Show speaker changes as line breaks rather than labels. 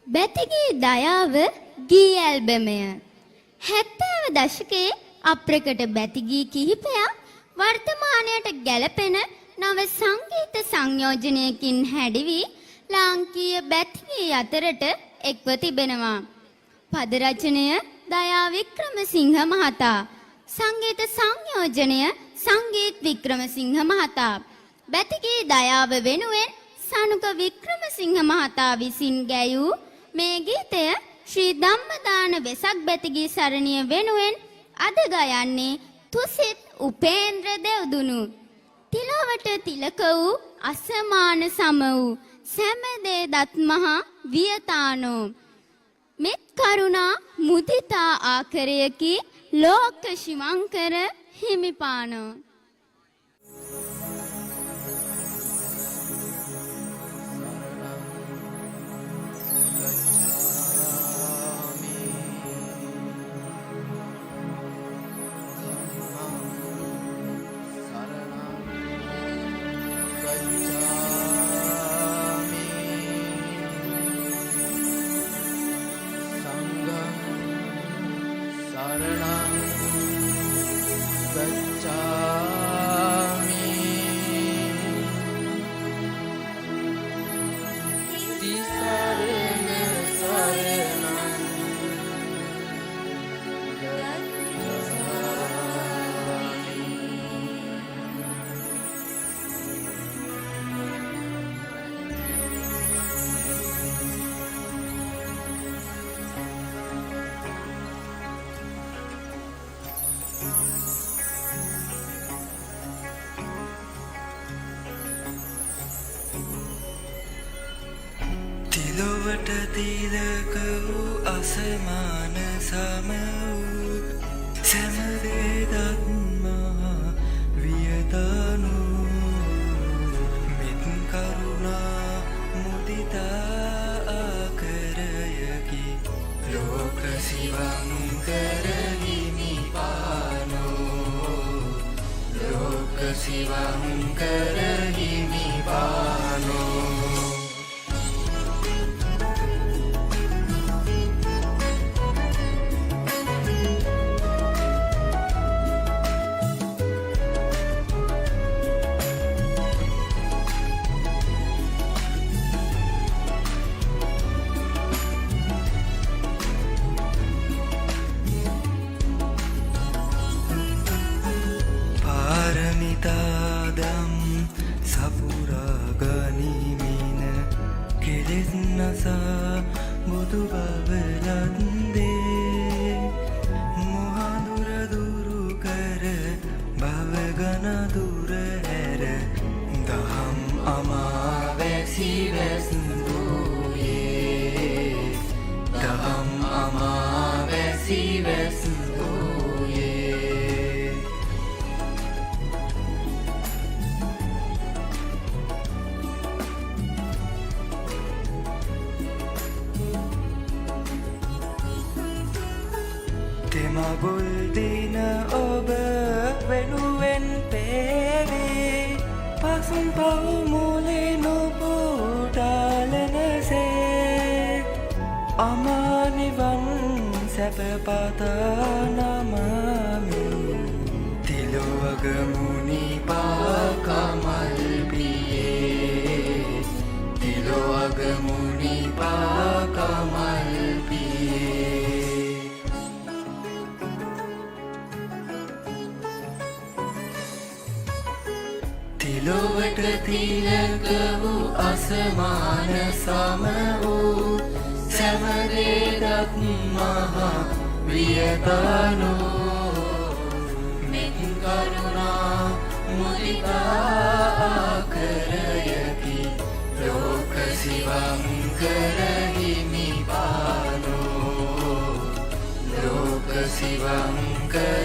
බැතිගේ දයාව ගී ඇල්බමය 70 දශකයේ අප්‍රකට බැතිගී කිහිපයක් වර්තමානයට ගැලපෙන නව සංගීත සංයෝජනයකින් හැඩවි ලාංකීය බැතිගී අතරට එක්ව තිබෙනවා. පද රචනය දයා වික්‍රමසිංහ මහතා, සංගීත සංයෝජනය සංගීත් වික්‍රමසිංහ මහතා. බැතිගී දයාව වෙනුවෙන් සනුක වික්‍රමසිංහ මහතා විසින් ගැයූ මේ ගීතය ශ්‍රී ධම්මදාන වෙසක් බැතිගී සරණිය වෙනුවෙන් අද ගයන්නේ තුසිත් උපේන්ද්‍ර දෙව්දුනු. තිලවට තිලක වූ අසමාන සම වූ සෑමදේ දත් මහා වියතානෝ මෙත් කරුණා මුදිතා ආකරයකි ලෝක ශිවංකර හිමිපානෝ.
තිලොවට තිලක වූ අසමාන සම වූ සෑමදේ දත් මහා වියතනෝ මෙත් කරුණා මුදිතා ආකරයකි ලෝක සිවංකර හිමිපානෝ ලෝක සිවංකර හිමිපානෝ. පාරමිතාදම් සපුරා ගනිමින කෙලෙස් නසා බුදු බව ලද්දේ මොහඳුර දුරු කර භව ගන දුර හැර දහම් අමා වැසි වැස්දෝයේ දහම් අමා වැසි වැස්දෝයේ. තෙමගුල් දින ඔබ වෙනුවෙන් පේවේ පසුම් පව් මුලේ නොපුටාලනසේ අමානිවන් සැප පතා නමමි තිලොවග මුනි පාකමල් පියේ තිලොවග මුනි පාකමල් පියේ. තිලොවට තිලක වූ අසමාන සම වූ සෑමදේ දත් මහා වියතනෝ මෙත් කරුණා මුදිතා ආකරයකි ලෝක සිවංකර හිමිපානෝ ලෝක සිවංකර